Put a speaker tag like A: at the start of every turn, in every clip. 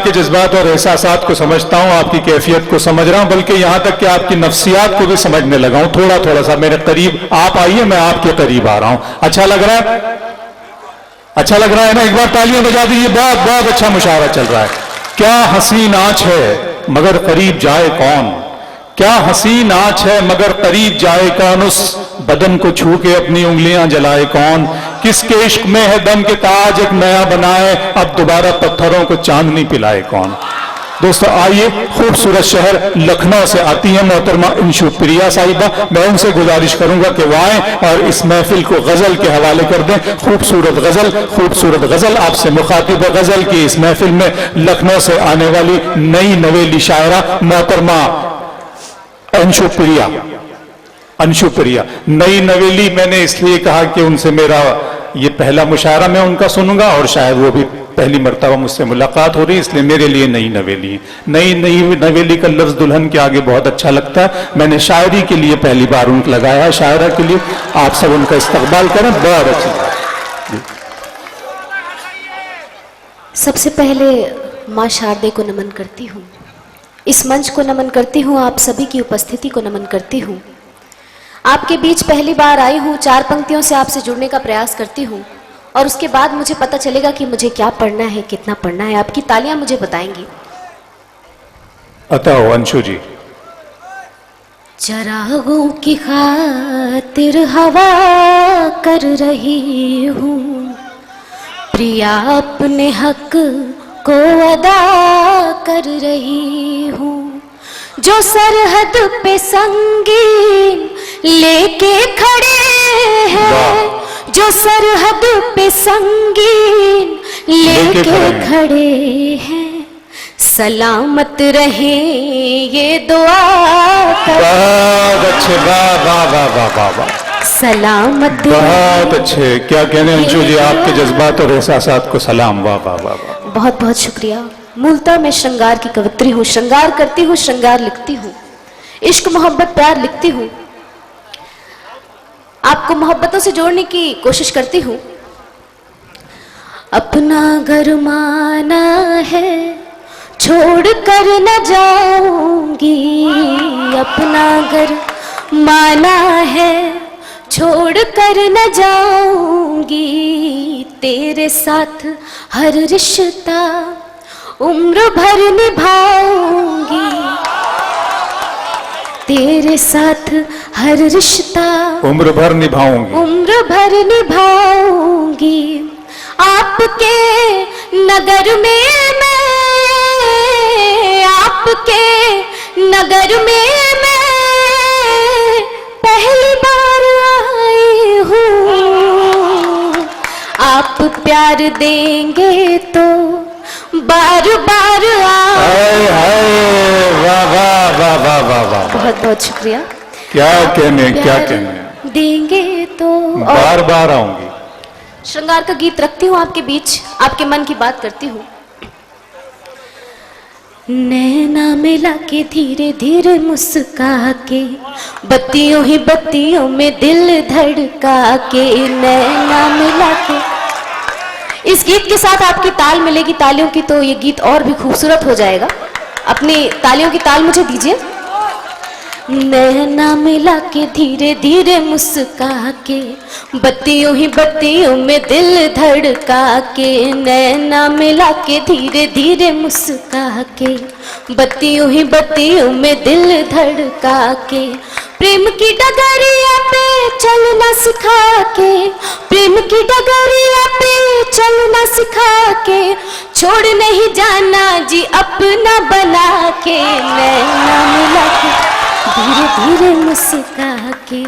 A: आपके जज्बात और एहसासात को समझता हूं, आपकी कैफियत को समझ रहा हूं, बल्कि यहां तक कि आपकी नफ्सियात को भी समझने लगा हूं। थोड़ा थोड़ा सा मेरे करीब आप आइए, मैं आपके करीब आ रहा हूं। अच्छा लग रहा है? अच्छा लग रहा है ना? एक बार तालियां बजा दीजिए। बहुत बहुत अच्छा मुशावरा चल रहा है। क्या हसीन आंच है मगर करीब जाए कौन, क्या हसीन आंच है मगर करीब जाए कौन, उस बदन को छू के अपनी उंगलियां जलाए कौन, किसके इश्क में है दम के ताज एक नया बनाए, अब दोबारा पत्थरों को चांदनी पिलाए कौन। दोस्तों आइए, खूबसूरत शहर लखनऊ से आती हैं मोहतरमा इंशु प्रिया साहिबा। मैं उनसे गुजारिश करूंगा कि वो आए और इस महफिल को गजल के हवाले कर दें। खूबसूरत गजल आपसे मुखातिब है। गजल की इस महफिल में लखनऊ से आने वाली नई नवेली शायरा मोहतरमा अंशु प्रिया। नई नवेली मैंने इसलिए कहा कि उनसे मेरा ये पहला मुशायरा मैं उनका सुनूंगा और शायद वो भी पहली मर्तबा मुझसे मुलाकात हो रही है, इसलिए मेरे लिए नई नवेली है। नई नवेली का लफ्ज दुल्हन के आगे बहुत अच्छा लगता है। मैंने शायरी के लिए पहली बार उनको लगाया है, शायरा के लिए। आप सब उनका इस्तकबाल करें, बहुत अच्छी बात।
B: सबसे पहले माँ शारदे को नमन करती हूँ, इस मंच को नमन करती हूँ, आप सभी की उपस्थिति को नमन करती हूँ। आपके बीच पहली बार आई हूँ, 4 पंक्तियों से आपसे जुड़ने का प्रयास करती हूँ और उसके बाद मुझे पता चलेगा कि मुझे क्या पढ़ना है, कितना पढ़ना है। आपकी तालियां मुझे बताएंगी।
A: बताओ अंशु जी।
B: चरागों की खातिर हवा कर रही हूँ, प्रिया अपने हक को अदा कर रही हूँ, जो सरहद पे संगीन लेके खड़े हैं, जो सरहद पे संगीन लेके खड़े हैं, सलामत रहे ये दुआ कर।
A: बहुत अच्छे, वाह।
B: सलामत,
A: बहुत अच्छे। क्या कहने अंशु जी, आपके जज्बात और एहसासात को सलाम। वाह।
B: बहुत बहुत शुक्रिया। मूलतः मैं श्रृंगार की कवित्री हूँ, श्रृंगार करती हूँ, श्रृंगार लिखती हूँ, इश्क मोहब्बत प्यार लिखती हूँ, आपको मोहब्बतों से जोड़ने की कोशिश करती हूँ। अपना घर माना है छोड़ कर न जाऊंगी, अपना घर माना है छोड़ कर न जाऊंगी, तेरे साथ हर रिश्ता उम्र भर निभाऊंगी, तेरे साथ हर रिश्ता
A: उम्र भर निभाऊंगी,
B: उम्र भर निभाऊंगी। आपके नगर में मैं, आपके नगर में मैं पहली बार आई हूँ, आप प्यार देंगे तो बार बार
A: वाह।
B: बहुत बहुत शुक्रिया।
A: क्या कहने
B: देंगे तो
A: बार बार आऊंगी।
B: श्रृंगार का गीत रखती हूँ आपके बीच, आपके मन की बात करती हूँ। नैना मिला के धीरे धीरे मुस्का के, बत्तियों ही बत्तियों में दिल धड़का के, नैना मिला के। इस गीत के साथ आपकी ताल मिलेगी तालियों की, तो ये गीत और भी खूबसूरत हो जाएगा। अपनी तालियों की ताल मुझे दीजिए। नैना मिला के धीरे धीरे मुस्का के, बत्तियों ही बत्तियों में दिल धड़का के, नैना मिला के धीरे धीरे मुस्का के, बत्तियों ही बत्तियों में दिल धड़का के, प्रेम की डगरिया पे चलना सिखा के, प्रेम की डगरिया पे चलना सिखा के, छोड़ नहीं जाना जी अपना बना के, नैना मिला के धीरे धीरे मुस्का के,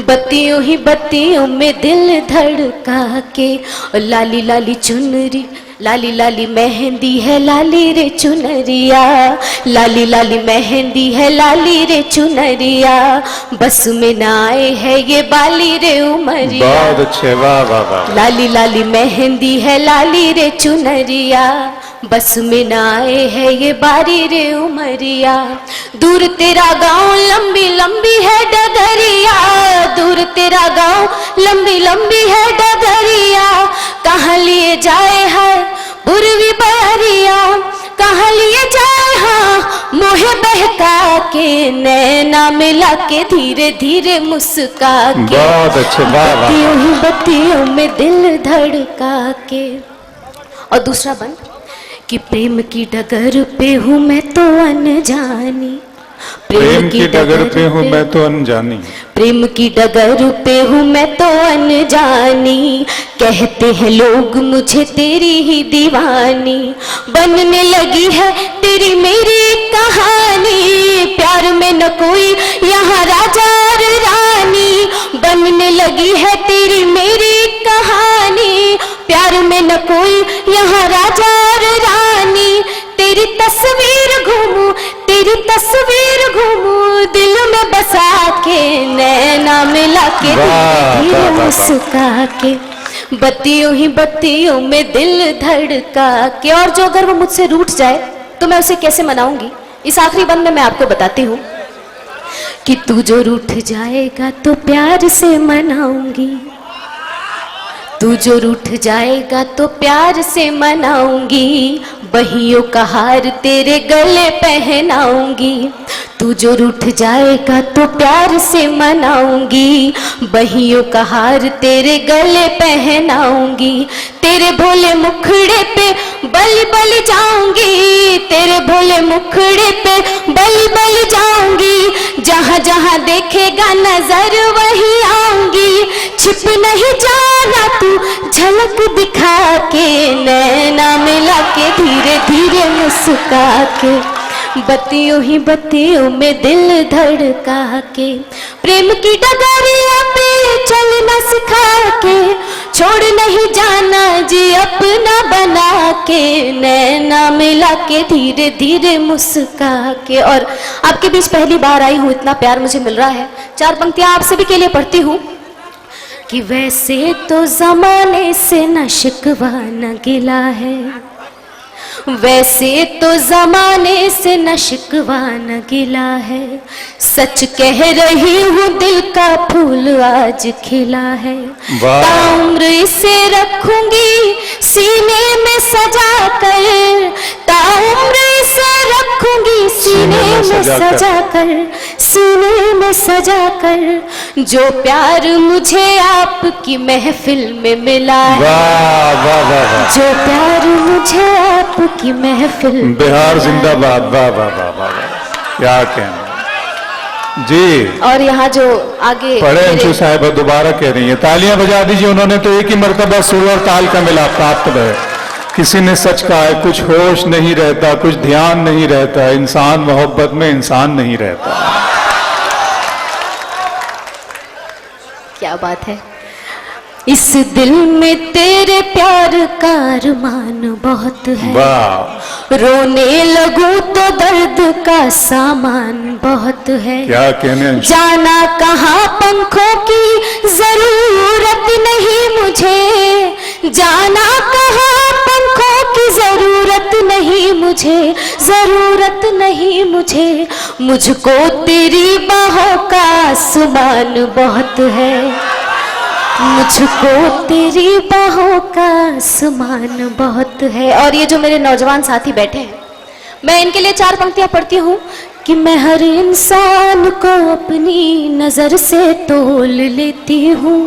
B: बत्तियों ही बत्तियों में दिल धड़का के, और लाली लाली चुनरी, लाली लाली मेहंदी है लाली रे चुनरिया, लाली लाली मेहंदी है लाली रे चुनरिया, बस में ना आए है ये बाली रे उमरिया।
A: बहुत अच्छे, वाह।
B: लाली लाली मेहंदी है लाली रे चुनरिया, बस में ना आए है ये बारी रे उमरिया, दूर तेरा गांव लंबी लंबी है डगरिया, दूर तेरा गांव लंबी लंबी है डगरिया, कहाँ लिए जाए है पूर्वी बहरिया, कहाँ बहका के, नैना मिला के धीरे धीरे मुस्का के,
A: बहुत अच्छे, वाह वाह।
B: बत्तियों ही बत्तियों में दिल धड़का के। और दूसरा बंद कि प्रेम की डगर पे हूँ मैं तो अनजानी,
A: प्रेम की डगर पे हूँ मैं तो अनजानी,
B: प्रेम की डगर पे हूँ मैं तो अनजानी, कहते हैं लोग मुझे तेरी ही दीवानी, बनने लगी है तेरी मेरी कहानी, प्यार में न कोई यहाँ राजा और रानी, बनने लगी है तेरी मेरी कहानी, प्यार में न कोई यहाँ राजा और रानी, तेरी तस्वीर घूमूं, तेरी तस्वीर घूमूं, दिल में बसा के, नैना मिला के धीरे मुस्का के, बत्तियों ही बत्तियों में दिल धड़का के। और जो अगर वो मुझसे रूठ जाए तो मैं उसे कैसे मनाऊंगी, इस आखिरी बंद में मैं आपको बताती हूँ कि तू जो रूठ जाएगा तो प्यार से मनाऊंगी, तू जो रूठ जाएगा तो प्यार से मनाऊंगी, बहियों का हार तेरे गले पहनाऊंगी, तू जो रूठ जाएगा तो प्यार से मनाऊंगी, बहियों का हार तेरे गले पहनाऊंगी, तेरे भोले मुखड़े पे बलि बलि जाऊंगी, तेरे भोले मुखड़े पे बलि बलि जाऊंगी, जहां जहां देखेगा नजर वहीं आऊंगी, छिप नहीं जाना तू झलक दिखा के, नैना मिला के धीरे धीरे मुस्का के, बत्तियों ही बत्तियों में दिल धड़का के, प्रेम की डगरिया पे चलना सिखा के, छोड़ नहीं जाना जी अपना बना के, नैना मिला के धीरे धीरे मुस्का के। और आपके बीच पहली बार आई हूँ, इतना प्यार मुझे मिल रहा है, 4 पंक्तियां आप सभी के लिए पढ़ती हूँ कि वैसे तो जमाने से न शिकवा न गिला है, वैसे तो जमाने से न शिकवा न गिला है, सच कह रही हूँ दिल का फूल आज खिला है, ताउम्र इसे रखूंगी सीने में सजा कर, ताउम्र इसे रखूंगी सीने में सजा कर, सीने में सजा कर, जो प्यार मुझे आपकी महफिल में मिला है,
A: वाह वाह वाह,
B: जो प्यार मुझे आपकी महफिल,
A: बिहार जिंदाबाद, वाह वाह वाह वाह, क्या कहना जी।
B: और यहाँ जो आगे
A: पढ़े अंशु साहिबा दोबारा कह रही है, तालियां बजा दीजिए, उन्होंने तो एक ही मर्तबा सुर और ताल का मिलाप प्राप्त है। किसी ने सच कहा है, कुछ होश नहीं रहता, कुछ ध्यान नहीं रहता, इंसान मोहब्बत में इंसान नहीं रहता।
B: क्या बात है। इस दिल में तेरे प्यार का अरमान बहुत है,
A: वाह,
B: रोने लगूं तो दर्द का सामान बहुत है,
A: क्या कहने,
B: जाना कहाँ पंखों की जरूरत नहीं मुझे, जाना कहाँ पंखों की जरूरत नहीं मुझे, जरूरत नहीं मुझे, मुझको तेरी बाहों का आसमान बहुत है, मुझको तेरी बाहों का आसमान बहुत है। और ये जो मेरे नौजवान साथी बैठे हैं, मैं इनके लिए 4 पंक्तियां पढ़ती हूँ कि मैं हर इंसान को अपनी नजर से तोल लेती हूँ,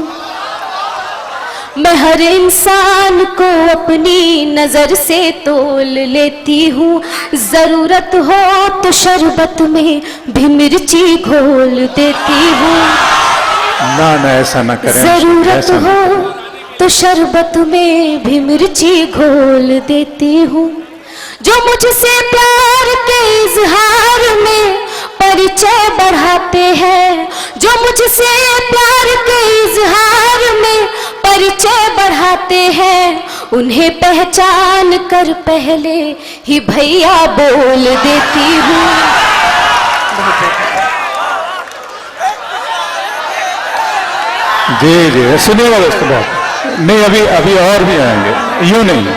B: मैं हर इंसान को अपनी नजर से तोल लेती हूँ, जरूरत हो तो शरबत में भी मिर्ची घोल देती हूँ,
A: ना ना ऐसा ना करें,
B: जरूरत हो तो शरबत में भी मिर्ची घोल देती हूँ, जो मुझसे प्यार के इजहार में परिचय बढ़ाते हैं, जो मुझसे प्यार के इजहार में परिचय बढ़ाते हैं, उन्हें पहचान कर पहले ही भैया बोल देती हूँ।
A: जी जी, सुनिएगा उसके बाद, नहीं अभी और भी आएंगे, यूं नहीं।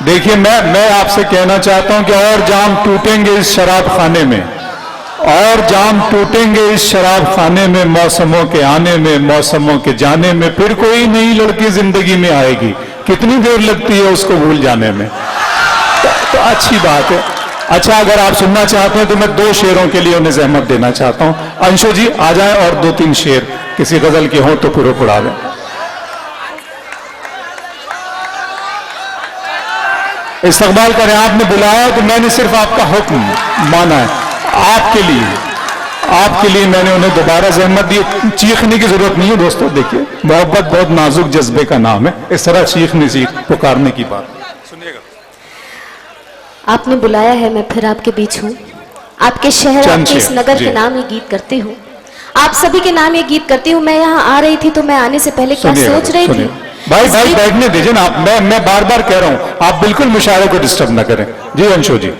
A: देखिए मैं आपसे कहना चाहता हूं कि और जाम टूटेंगे इस शराब खाने में, और जाम टूटेंगे इस शराब खाने में, मौसमों के आने में, मौसमों के जाने में, फिर कोई नई लड़की जिंदगी में आएगी, कितनी देर लगती है उसको भूल जाने में, तो अच्छी बात है। अच्छा, अगर आप सुनना चाहते हैं तो मैं 2 शेरों के लिए उन्हें जहमत देना चाहता हूं। अंशु जी आ जाएं और 2-3 शेर किसी गजल के हों तो पूरे पढ़ा दें। इस्तकबाल करें, आपने बुलाया तो मैंने सिर्फ आपका हुक्म माना है। आपके लिए मैंने उन्हें दोबारा जहमत दी। चीखने की जरूरत नहीं है दोस्तों, देखिए मोहब्बत बहुत नाजुक जज्बे का नाम है, इस तरह चीखने से पुकारने की बात सुनिएगा।
B: आपने बुलाया है, मैं फिर आपके बीच हूँ। आपके शहर, आपके इस नगर के नाम ये गीत करती हूँ, आप सभी के नाम ये गीत करती हूँ। मैं यहाँ आ रही थी तो मैं आने से पहले क्या सोच रही थी।
A: भाई बैठने दीजिए ना आप, मैं बार बार कह रहा हूँ आप बिल्कुल मुशायरे को डिस्टर्ब न करें। जी अंशु जी।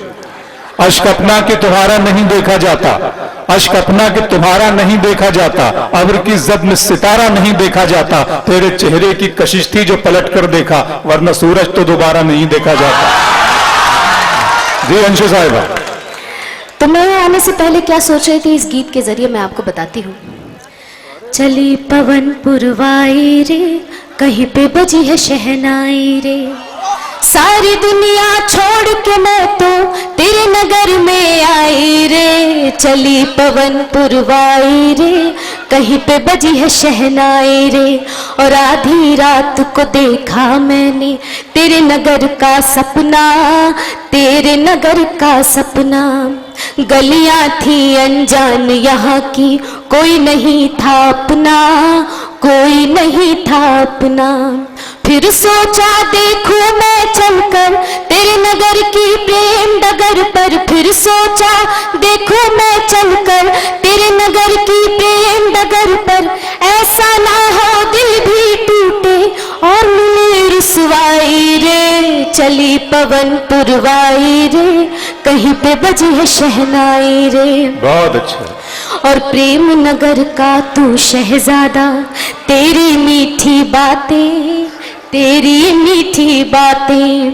A: अश्क अपना के तुम्हारा नहीं देखा जाता, अश्क अपना के तुम्हारा नहीं देखा जाता, अब्र की जद में सितारा नहीं देखा जाता, तेरे चेहरे की कशिश थी जो पलट कर देखा, वरना सूरज तो दोबारा नहीं देखा जाता। जी अंशु साहिबा।
B: तो मैं आने से पहले क्या सोच रही थी, इस गीत के जरिए मैं आपको बताती हूँ। चली पवन पुरवाई रे, कहीं पे बजी है शहनाई रे, सारी दुनिया छोड़ के मैं तो तेरे नगर में आई रे। चली पवन पुरवाई रे, कहीं पे बजी है शहनाई रे, और आधी रात को देखा मैंने तेरे नगर का सपना, तेरे नगर का सपना। गलियां थी अनजान यहाँ की, कोई नहीं था अपना, कोई नहीं था अपना। फिर सोचा देखूं मैं चलकर तेरे नगर की प्रेम डगर पर, फिर सोचा देखूं मैं चलकर तेरे नगर की प्रेम डगर पर, ऐसा ना हो दिल भी टूटे और मिले रुसवाई रे। चली पवन पुरवाई रे, कहीं पे बजी है शहनाई रे।
A: बहुत अच्छा।
B: और प्रेम नगर का तू शहजादा, तेरी मीठी बातें, तेरी मीठी बातें,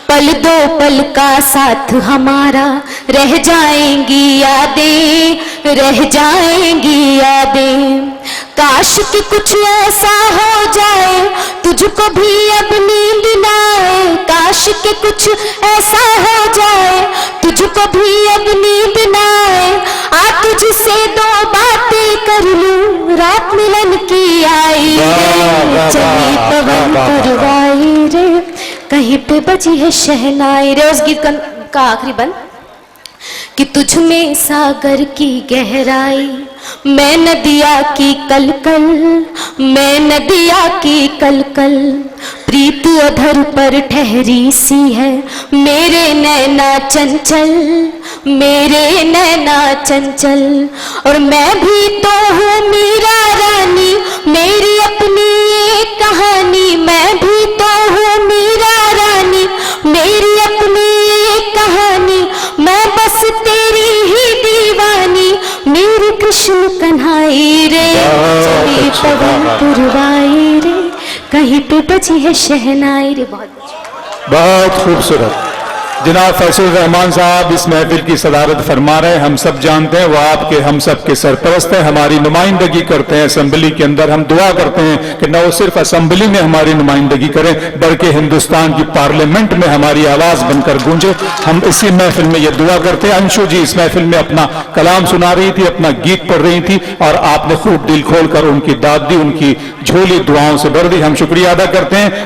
B: पल दो पल का साथ हमारा, रह जाएंगी यादें, रह जाएंगी यादें। काश कि कुछ ऐसा हो जाए तुझको भी अब नींद ना आए, काश कि कुछ ऐसा हो जाए तुझको भी अब नींद ना आए, आ तुझसे 2 बातें कर लूं, रात मिलन की आई रे। चली पवन पुरवाई रे, कहीं पे बजी है शहनाई रे। उस गीत का आखिरी बंद कि तुझ में सागर की गहराई, मैं नदिया की कलकल, मैं नदिया की कलकल, प्रीत अधर पर ठहरी सी है, मेरे नैना चंचल, मेरे नैना चंचल। और मैं भी तो हूँ मीरा रानी, मेरी अपनी एक कहानी, मैं भी तो हूँ मीरा रानी, मेरी अपनी एक कहानी, मैं बस तेरी ही दीवानी, मेरी कृष्ण कन्हाई रे। चली पवन पुरवाई रे, कहीं पे बजी है शहनाई रे।
A: बहुत खूबसूरत। जनाब फैसल रहमान साहब इस महफिल की सदारत फरमा रहे हैं। हम सब जानते हैं वो आपके हम सब के सरपरस्त हैं, हमारी नुमाइंदगी करते हैं असेंबली के अंदर। हम दुआ करते हैं कि न वो सिर्फ असेंबली में हमारी नुमाइंदगी करें, बल्कि हिंदुस्तान की पार्लियामेंट में हमारी आवाज बनकर गूंजे। हम इसी महफिल में ये दुआ करते हैं। अंशु जी इस महफिल में अपना कलाम सुना रही थी, अपना गीत पढ़ रही थी, और आपने खूब दिल खोल कर उनकी दाद दी, उनकी झोली दुआओं से भर दी। हम शुक्रिया अदा करते हैं।